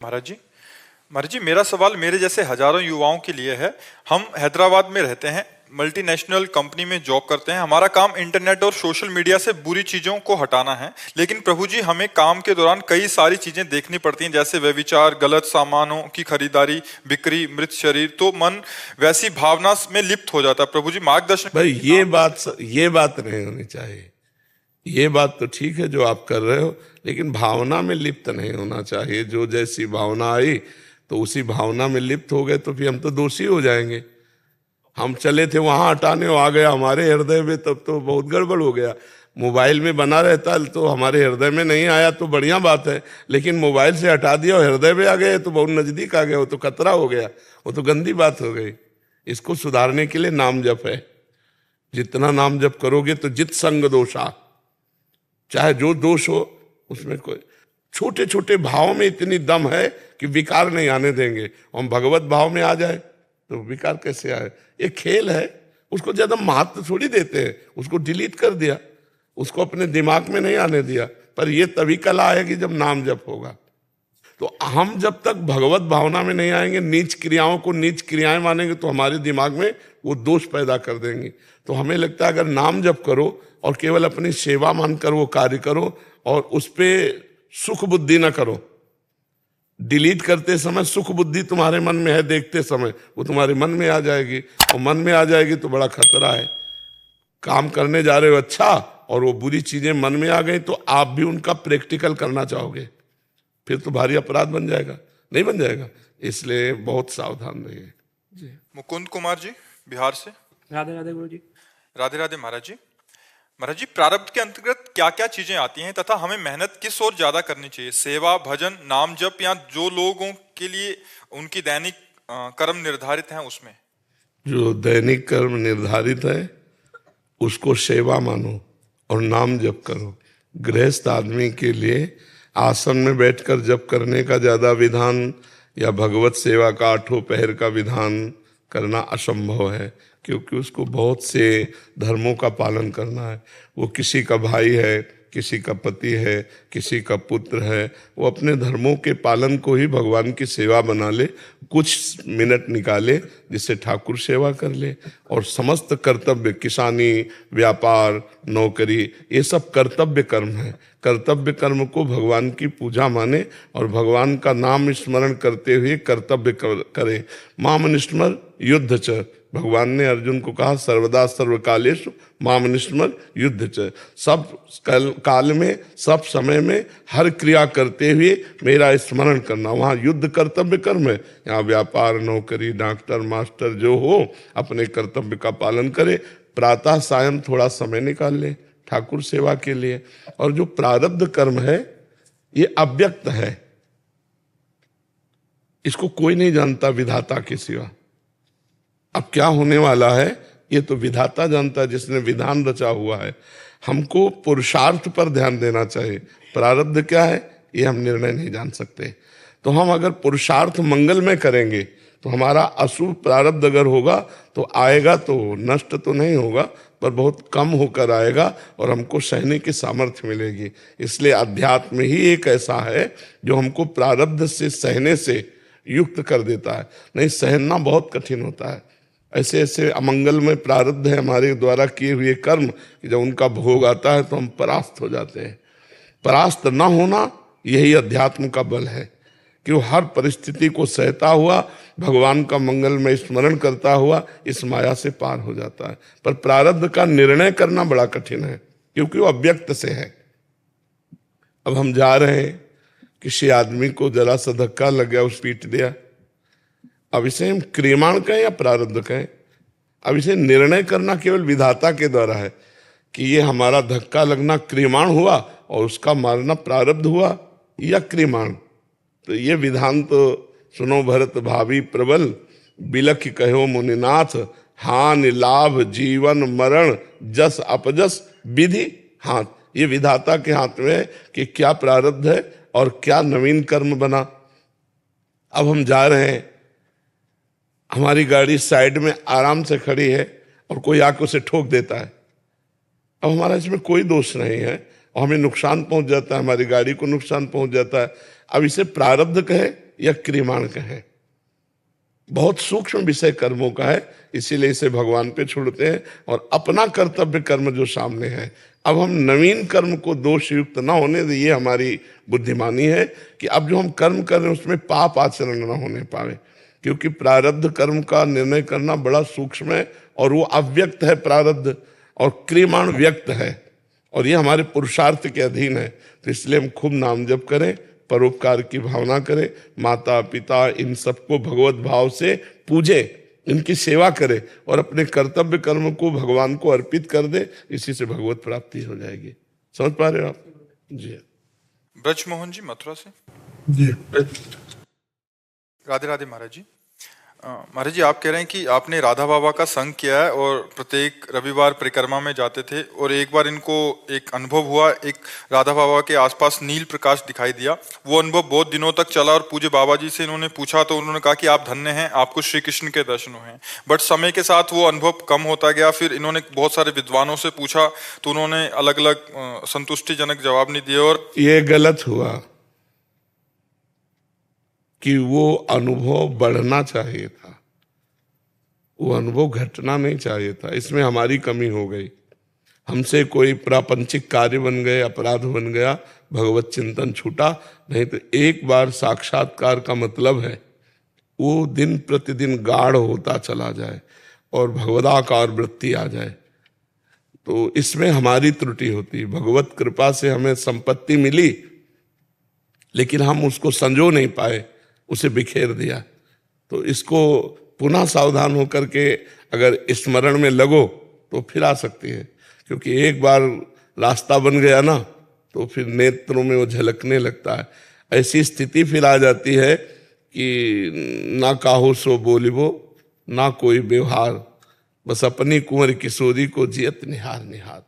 महाराज जी मेरा सवाल मेरे जैसे हजारों युवाओं के लिए है। हम हैदराबाद में रहते हैं, मल्टीनेशनल कंपनी में जॉब करते हैं। हमारा काम इंटरनेट और सोशल मीडिया से बुरी चीजों को हटाना है। लेकिन प्रभु जी, हमें काम के दौरान कई सारी चीजें देखनी पड़ती हैं, जैसे व्यभिचार, गलत सामानों की खरीदारी, बिक्री, मृत शरीर। तो मन वैसी भावना में लिप्त हो जाता है। प्रभु जी मार्गदर्शन। भाई ये बात नहीं होनी चाहिए। ये बात तो ठीक है जो आप कर रहे हो, लेकिन भावना में लिप्त नहीं होना चाहिए। जो जैसी भावना आई तो उसी भावना में लिप्त हो गए तो फिर हम तो दोषी हो जाएंगे। हम चले थे वहां हटाने, आ गया हमारे हृदय में, तब तो बहुत गड़बड़ हो गया। मोबाइल में बना रहता तो हमारे हृदय में नहीं आया तो बढ़िया बात है, लेकिन मोबाइल से हटा दिया और हृदय में आ गए तो बहुत नजदीक आ गया, वो तो खतरा हो गया, वो तो गंदी बात हो गई। इसको सुधारने के लिए नाम जप है। जितना नाम जप करोगे तो जित संग दोषा, चाहे जो दोष हो उसमें कोई छोटे छोटे भाव में इतनी दम है कि विकार नहीं आने देंगे। हम भगवत भाव में आ जाए तो विकार कैसे आए? एक खेल है, उसको ज्यादा महत्व थोड़ी देते हैं। उसको डिलीट कर दिया, उसको अपने दिमाग में नहीं आने दिया। पर यह तभी कला आएगी जब नाम जप होगा। तो हम जब तक भगवत भावना में नहीं आएंगे, नीच क्रियाओं को नीच क्रियाएं मानेंगे तो हमारे दिमाग में वो दोष पैदा कर देंगे। तो हमें लगता है अगर नाम जप करो और केवल अपनी सेवा मानकर वो कार्य करो और उस पर सुख बुद्धि ना करो। डिलीट करते समय सुख बुद्धि तुम्हारे मन में है, देखते समय वो तुम्हारे मन में आ जाएगी, और मन में आ जाएगी तो बड़ा खतरा है। काम करने जा रहे हो अच्छा, और वो बुरी चीजें मन में आ गई तो आप भी उनका प्रैक्टिकल करना चाहोगे, फिर तो भारी अपराध बन जाएगा, नहीं बन जाएगा। इसलिए बहुत सावधान रहिए जी। मुकुंद कुमार जी, बिहार से। राधे राधे गुरु जी। राधे राधे महाराज जी। महाराज जी, प्रारब्ध के अंतर्गत क्या क्या चीजें आती हैं तथा हमें मेहनत किस ओर ज्यादा करनी चाहिए? सेवा, भजन, नाम जप, या जो लोगों के लिए उनकी दैनिक कर्म निर्धारित हैं उसमें? जो दैनिक कर्म निर्धारित है उसको सेवा मानो और नाम जप करो। गृहस्थ आदमी के लिए आसन में बैठकर जप करने का ज्यादा विधान या भगवत सेवा का 8 पहर का विधान करना असंभव है, क्योंकि उसको बहुत से धर्मों का पालन करना है। वो किसी का भाई है, किसी का पति है, किसी का पुत्र है, वो अपने धर्मों के पालन को ही भगवान की सेवा बना ले। कुछ मिनट निकाले जिससे ठाकुर सेवा कर ले। और समस्त कर्तव्य, किसानी, व्यापार, नौकरी, ये सब कर्तव्य कर्म है। कर्तव्य कर्म को भगवान की पूजा माने और भगवान का नाम स्मरण करते हुए कर्तव्य करें। माम निस्मर युद्ध च, भगवान ने अर्जुन को कहा सर्वदा सर्वकालेषु माम निस्मर युद्ध च। सब काल में, सब समय में हर क्रिया करते हुए मेरा स्मरण करना। वहाँ युद्ध कर्तव्य कर्म है, यहाँ व्यापार, नौकरी, डॉक्टर, मास्टर जो हो अपने कर्तव्य का पालन करे। प्रातः सायं थोड़ा समय निकाल ले ठाकुर सेवा के लिए। और जो प्रारब्ध कर्म है ये अव्यक्त है, इसको कोई नहीं जानता विधाता के सिवा। अब क्या होने वाला है ये तो विधाता जानता है, जिसने विधान रचा हुआ है। हमको पुरुषार्थ पर ध्यान देना चाहिए। प्रारब्ध क्या है ये हम निर्णय नहीं जान सकते। तो हम अगर पुरुषार्थ मंगल में करेंगे तो हमारा अशुभ प्रारब्ध अगर होगा तो आएगा, तो नष्ट तो नहीं होगा पर बहुत कम होकर आएगा और हमको सहने की सामर्थ्य मिलेगी। इसलिए अध्यात्म ही एक ऐसा है जो हमको प्रारब्ध से सहने से युक्त कर देता है। नहीं सहना बहुत कठिन होता है। ऐसे ऐसे अमंगल में प्रारब्ध है हमारे द्वारा किए हुए कर्म कि जब उनका भोग आता है तो हम परास्त हो जाते हैं। परास्त न होना यही अध्यात्म का बल है कि वो हर परिस्थिति को सहता हुआ भगवान का मंगल में स्मरण करता हुआ इस माया से पार हो जाता है। पर प्रारब्ध का निर्णय करना बड़ा कठिन है क्योंकि वो अव्यक्त से है। अब हम जा रहे हैं, किसी आदमी को जरा सा धक्का लग गया, उस पीट दिया। अब इसे हम क्रियमाण कहें या प्रारब्ध कहें? अब इसे निर्णय करना केवल विधाता के द्वारा है कि ये हमारा धक्का लगना क्रियमाण हुआ और उसका मारना प्रारब्ध हुआ या क्रियमाण। तो ये विधान तो सुनो भरत भावी प्रबल, बिलख कहो मुनिनाथ, हानि लाभ जीवन मरण जस अपजस विधि हाथ। ये विधाता के हाथ में है कि क्या प्रारब्ध है और क्या नवीन कर्म बना। अब हम जा रहे हैं, हमारी गाड़ी साइड में आराम से खड़ी है और कोई आके उसे ठोक देता है। अब हमारा इसमें कोई दोष नहीं है और हमें नुकसान पहुंच जाता है, हमारी गाड़ी को नुकसान पहुंच जाता है। अब इसे प्रारब्ध कहे या क्रियमाण कहें, बहुत सूक्ष्म विषय कर्मों का है, इसीलिए इसे भगवान पे छोड़ते हैं और अपना कर्तव्य कर्म जो सामने है। अब हम नवीन कर्म को दोष युक्त ना होने दें, ये हमारी बुद्धिमानी है कि अब जो हम कर्म कर रहे हैं उसमें पाप आचरण ना होने पावे, क्योंकि प्रारब्ध कर्म का निर्णय करना बड़ा सूक्ष्म है और वो अव्यक्त है प्रारब्ध, और क्रियमाण व्यक्त है, और ये हमारे पुरुषार्थ के अधीन है। तो इसलिए हम खूब नाम जप करें, परोपकार की भावना करें, माता पिता इन सबको भगवत भाव से पूजे, इनकी सेवा करे और अपने कर्तव्य कर्म को भगवान को अर्पित कर दे, इसी से भगवत प्राप्ति हो जाएगी। समझ पा रहे हो आप जी? ब्रजमोहन जी मथुरा से। जी राधे राधे महाराज जी। महाराज जी, आप कह रहे हैं कि आपने राधा बाबा का संग किया है और प्रत्येक रविवार परिक्रमा में जाते थे, और एक बार इनको एक अनुभव हुआ, एक राधा बाबा के आसपास नील प्रकाश दिखाई दिया। वो अनुभव बहुत दिनों तक चला और पूज्य बाबा जी से इन्होंने पूछा तो उन्होंने कहा कि आप धन्य हैं, आपको श्री कृष्ण के दर्शन हुए हैं। बट समय के साथ वो अनुभव कम होता गया। फिर इन्होंने बहुत सारे विद्वानों से पूछा तो उन्होंने अलग अलग संतुष्टिजनक जवाब नहीं दिए, और ये गलत हुआ कि वो अनुभव बढ़ना चाहिए था, वो अनुभव घटना नहीं चाहिए था। इसमें हमारी कमी हो गई, हमसे कोई प्रापंचिक कार्य बन गए, अपराध बन गया, भगवत चिंतन छूटा। नहीं तो एक बार साक्षात्कार का मतलब है वो दिन प्रतिदिन गाढ़ होता चला जाए और भगवदाकार वृत्ति आ जाए। तो इसमें हमारी त्रुटि होती। भगवत कृपा से हमें संपत्ति मिली, लेकिन हम उसको संजो नहीं पाए, उसे बिखेर दिया। तो इसको पुनः सावधान होकर के अगर स्मरण में लगो तो फिर आ सकती है, क्योंकि एक बार रास्ता बन गया ना तो फिर नेत्रों में वो झलकने लगता है। ऐसी स्थिति फिर आ जाती है कि ना काहो सो बोलिबो, ना कोई व्यवहार, बस अपनी कुंवर किशोरी को जियत निहार निहार।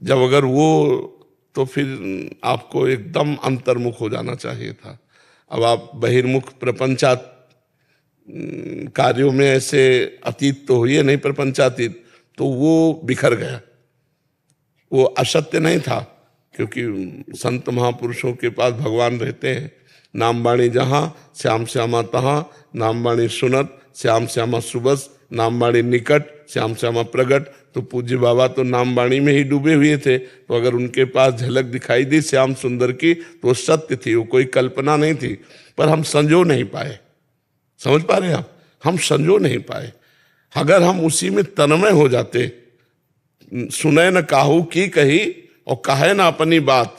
जब अगर वो, तो फिर आपको एकदम अंतर्मुख हो जाना चाहिए था। अब आप बहिर्मुख प्रपंचात कार्यों में ऐसे अतीत तो हुए नहीं, प्रपंचातीत, तो वो बिखर गया। वो असत्य नहीं था, क्योंकि संत महापुरुषों के पास भगवान रहते हैं। नाम बाणी जहाँ श्याम श्यामा तहाँ, नाम बाणी सुनत श्याम श्यामा सुबस, नाम बाणी निकट श्याम श्यामा प्रगट। तो पूज्य बाबा तो नाम बाणी में ही डूबे हुए थे, तो अगर उनके पास झलक दिखाई दी श्याम सुंदर की तो सत्य थी, वो कोई कल्पना नहीं थी। पर हम संजो नहीं पाए। समझ पा रहे हैं आप? हम संजो नहीं पाए। अगर हम उसी में तन्मय हो जाते, सुने न काहू की कही और कहे ना अपनी बात,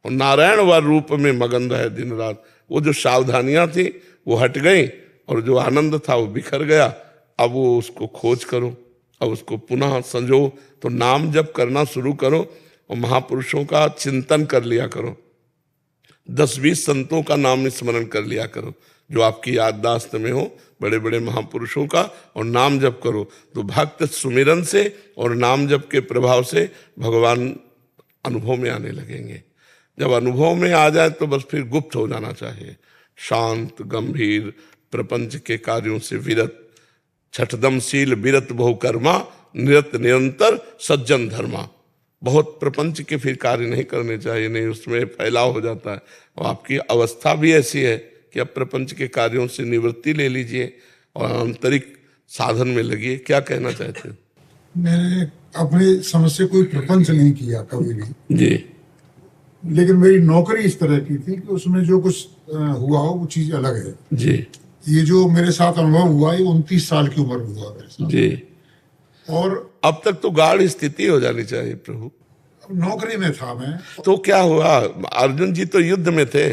और नारायण व रूप में मगन रहे दिन रात, वो जो सावधानियां थी वो हट गई और जो आनंद था वो बिखर गया। अब वो उसको खोज करो, अब उसको पुनः संजो। तो नाम जप करना शुरू करो और महापुरुषों का चिंतन कर लिया करो, 10-20 संतों का नाम स्मरण कर लिया करो जो आपकी याददाश्त में हो, बड़े बड़े महापुरुषों का, और नाम जप करो। तो भक्त सुमिरन से और नाम जप के प्रभाव से भगवान अनुभव में आने लगेंगे। जब अनुभव में आ जाए तो बस फिर गुप्त हो जाना चाहिए, शांत गंभीर, प्रपंच के कार्यों से विरत, छठदमशील विरत बहुकर्मा, निरत निरंतर सज्जन धर्मा। बहुत प्रपंच के फिर कार्य नहीं करने चाहिए, नहीं उसमें फैलाव हो जाता है। और आपकी अवस्था भी ऐसी है कि अब प्रपंच के कार्यों से निवृत्ति ले लीजिए और आंतरिक साधन में लगिए। क्या कहना चाहते हो? मैंने अपनी समझ से कोई प्रपंच नहीं किया कभी भी जी, लेकिन मेरी नौकरी इस तरह की थी कि उसमें जो कुछ हुआ हो वो चीज अलग है। जी, ये जो मेरे साथ अनुभव हुआ ये 29 साल की उम्र हुआ मेरे साथ। जी। और अब तक तो गाढ़ स्थिति हो जानी चाहिए प्रभु। नौकरी में था मैं। तो क्या हुआ? अर्जुन जी तो युद्ध में थे,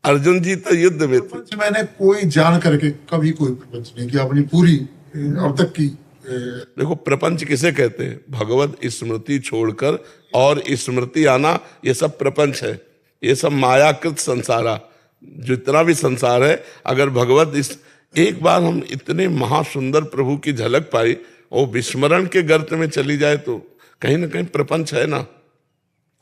अर्जुन जी तो युद्ध में थे। प्रपंच मैंने कोई जान करके कभी कोई प्रपंच नहीं किया अपनी पूरी अब तक की। देखो, प्रपंच किसे कहते हैं? भगवत स्मृति छोड़कर और स्मृति आना, ये सब प्रपंच है। ये सब मायाकृत संसारा, जितना भी संसार है, अगर भगवत इस एक बार हम इतने महासुंदर प्रभु की झलक पाई और विस्मरण के गर्त में चली जाए तो कहीं ना कहीं प्रपंच है ना।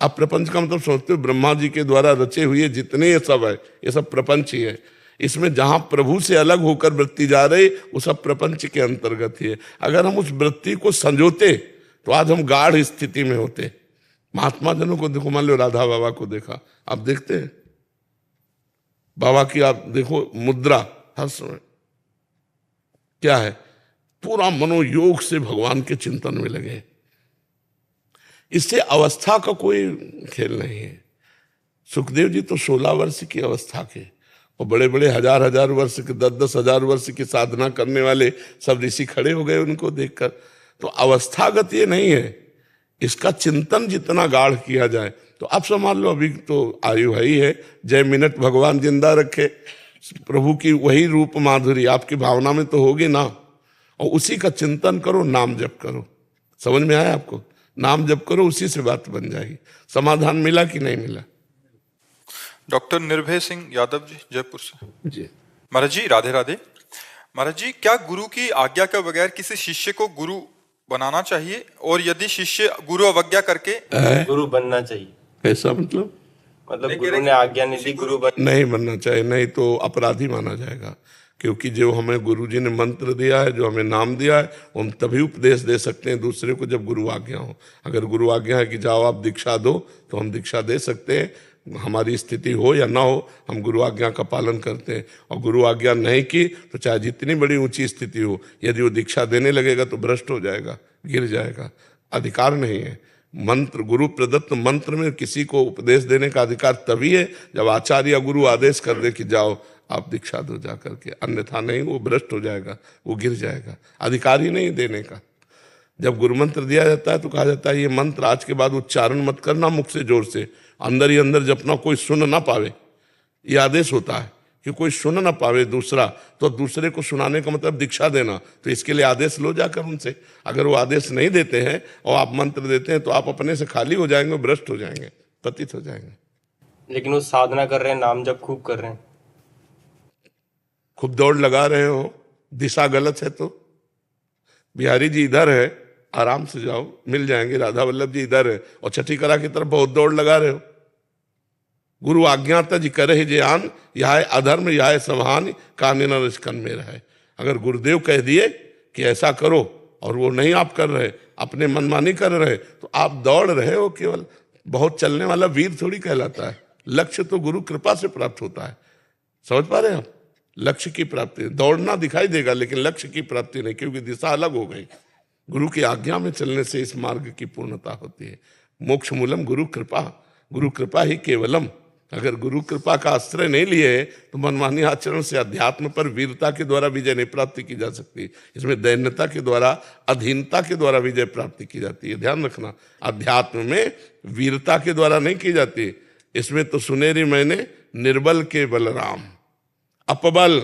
आप प्रपंच का मतलब सोचते हो ब्रह्मा जी के द्वारा रचे हुए जितने ये सब है, ये सब प्रपंच ही है। इसमें जहां प्रभु से अलग होकर वृत्ति जा रही वो सब प्रपंच के अंतर्गत ही है। अगर हम उस वृत्ति को संजोते तो आज हम गाढ़ स्थिति में होते। महात्मा जनों को देखो, मान लो राधा बाबा को देखा, आप देखते हैं बाबा की आप देखो मुद्रा हर समय क्या है, पूरा मनोयोग से भगवान के चिंतन में लगे। इससे अवस्था का कोई खेल नहीं है। सुखदेव जी तो 16 वर्ष की अवस्था के, और बड़े बड़े हजार हजार वर्ष के, 10-10 हजार वर्ष की साधना करने वाले सब ऋषि खड़े हो गए उनको देखकर। तो अवस्थागत ये नहीं है, इसका चिंतन जितना गाढ़ किया जाए तो आप संभाल लो। अभी तो आयु है ही है, जय मिनट भगवान जिंदा रखे, प्रभु की वही रूप माधुरी आपकी भावना में तो होगी ना, और उसी का चिंतन करो, नाम जप करो। समझ में आया आपको? नाम जप करो, उसी से बात बन जाएगी। समाधान मिला कि नहीं मिला? डॉक्टर निर्भय सिंह यादव जी, जयपुर से। जी महाराज जी राधे राधे। महाराज जी, क्या गुरु की आज्ञा के बगैर किसी शिष्य को गुरु बनाना चाहिए, और यदि शिष्य गुरु अवज्ञा करके गुरु बनना चाहिए? ऐसा मतलब गुरु ने आज्ञा नहीं दी, गुरु नहीं बनना चाहिए, नहीं तो अपराधी माना जाएगा। क्योंकि जो हमें गुरु जी ने मंत्र दिया है, जो हमें नाम दिया है, वो हम तभी उपदेश दे सकते हैं दूसरे को जब गुरु आज्ञा हो। अगर गुरु आज्ञा है कि जाओ आप दीक्षा दो, तो हम दीक्षा दे सकते हैं, हमारी स्थिति हो या ना हो, हम गुरु आज्ञा का पालन करते हैं। और गुरु आज्ञा नहीं की तो चाहे जितनी बड़ी ऊंची स्थिति हो, यदि वो दीक्षा देने लगेगा तो भ्रष्ट हो जाएगा, गिर जाएगा। अधिकार नहीं है। मंत्र, गुरु प्रदत्त मंत्र में किसी को उपदेश देने का अधिकार तभी है जब आचार्य या गुरु आदेश कर दे कि जाओ आप दीक्षा दो जा करके, अन्यथा नहीं, वो भ्रष्ट हो जाएगा, वो गिर जाएगा। अधिकार ही नहीं देने का। जब गुरु मंत्र दिया जाता है तो कहा जाता है ये मंत्र आज के बाद उच्चारण मत करना मुख से जोर से, अंदर ही अंदर जपना, कोई सुन ना पावे। ये आदेश होता है कि कोई सुन ना पावे दूसरा, तो दूसरे को सुनाने का मतलब दीक्षा देना। तो इसके लिए आदेश लो जाकर उनसे। अगर वो आदेश नहीं देते हैं और आप मंत्र देते हैं तो आप अपने से खाली हो जाएंगे, भ्रष्ट हो जाएंगे, पतित हो जाएंगे। लेकिन वो साधना कर रहे हैं, नाम जप खूब कर रहे हैं, खूब दौड़ लगा रहे हो, दिशा गलत है तो बिहारी जी इधर है, आराम से जाओ, मिल जाएंगे। राधा वल्लभ जी इधर है, और छठी कला की तरफ बहुत दौड़ लगा रहे हो। गुरु आज्ञा तज करे जे आन, यह है अधर्म, यह है समाहान, कान्य न रिश्कन में रहे। अगर गुरुदेव कह दिए कि ऐसा करो और वो नहीं आप कर रहे, अपने मनमानी कर रहे, तो आप दौड़ रहे हो केवल। बहुत चलने वाला वीर थोड़ी कहलाता है। लक्ष्य तो गुरु कृपा से प्राप्त होता है। समझ पा रहे हैं आप? लक्ष्य की प्राप्ति, दौड़ना दिखाई देगा लेकिन लक्ष्य की प्राप्ति नहीं, क्योंकि दिशा अलग हो गई। गुरु की आज्ञा में चलने से इस मार्ग की पूर्णता होती है। मोक्ष मूलम गुरु कृपा, गुरु कृपा ही केवलम। अगर गुरु कृपा का आश्रय नहीं लिए तो मनमानी आचरण से अध्यात्म पर वीरता के द्वारा विजय नहीं प्राप्ति की जा सकती। इसमें दैन्यता के द्वारा, अधीनता के द्वारा विजय प्राप्ति की जाती है। ध्यान रखना, अध्यात्म में वीरता के द्वारा नहीं की जाती। इसमें तो सुनेरी मैंने निर्बल के बलराम, अपबल,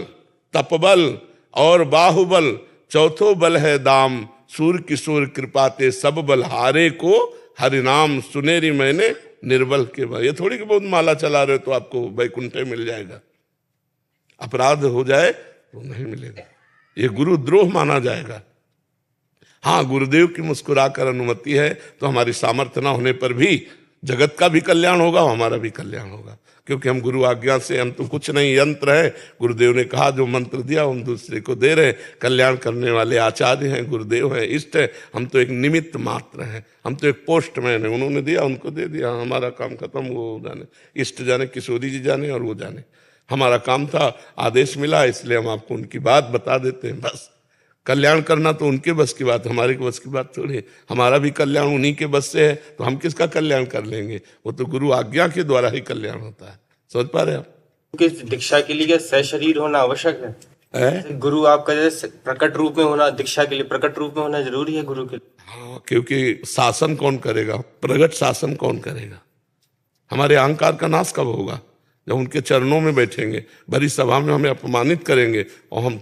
तपबल और बाहुबल, चौथो बल है दाम, सूर किशोर कृपा ते सब बल हारे को हरिनाम, सुनेरी मैंने निर्बल के बल। ये थोड़ी कि बहुत माला चला रहे तो आपको वैकुंठे मिल जाएगा। अपराध हो जाए तो नहीं मिलेगा, ये गुरुद्रोह माना जाएगा। हाँ, गुरुदेव की मुस्कुराकर अनुमति है तो हमारी सामर्थ्य ना होने पर भी जगत का भी कल्याण होगा, हमारा भी कल्याण होगा। क्योंकि हम गुरु आज्ञा से, हम तो कुछ नहीं, यंत्र है। गुरुदेव ने कहा जो मंत्र दिया हम दूसरे को दे रहे। कल्याण करने वाले आचार्य हैं, गुरुदेव हैं, इष्ट है। हम तो एक निमित्त मात्र हैं, हम तो एक पोस्टमैन है। उन्होंने दिया, उनको दे दिया, हमारा काम खत्म। वो जाने, इष्ट जाने, किशोरी जी जाने और वो जाने। हमारा काम था, आदेश मिला, इसलिए हम आपको उनकी बात बता देते हैं। बस कल्याण करना तो उनके बस की बात, हमारे बस की बात थोड़ी है। हमारा भी कल्याण उन्हीं के बस से है, तो हम किसका कल्याण कर लेंगे? वो तो गुरु आज्ञा के द्वारा ही कल्याण होता है। समझ पा रहे हैं आप? दीक्षा के लिए क्या सशरीर होना आवश्यक है? गुरु आपका जैसे प्रकट रूप में होना, दीक्षा के लिए प्रकट रूप में होना जरूरी है गुरु के लिए। हाँ, क्योंकि शासन कौन करेगा? प्रगट शासन कौन करेगा? हमारे अहंकार का नाश कब होगा? जब उनके चरणों में बैठेंगे, भरी सभा में हमें अपमानित करेंगे और हम,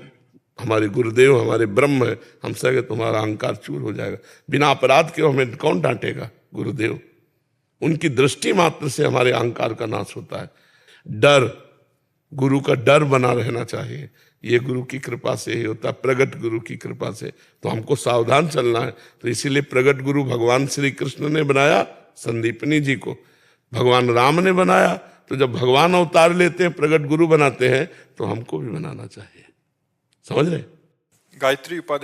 हमारे गुरुदेव हमारे ब्रह्म है, हमसे अगर तुम्हारा अहंकार चूर हो जाएगा। बिना अपराध के हमें कौन डांटेगा? गुरुदेव। उनकी दृष्टि मात्र से हमारे अहंकार का नाश होता है। डर, गुरु का डर बना रहना चाहिए। ये गुरु की कृपा से ही होता है, प्रगट गुरु की कृपा से। तो हमको सावधान चलना है। तो इसीलिए प्रगट गुरु भगवान श्री कृष्ण ने बनाया संदीपनी जी को, भगवान राम ने बनाया। तो जब भगवान अवतार लेते हैं, प्रगट गुरु बनाते हैं, तो हमको भी बनाना चाहिए। समझ रहे? गायत्री उपाध्याय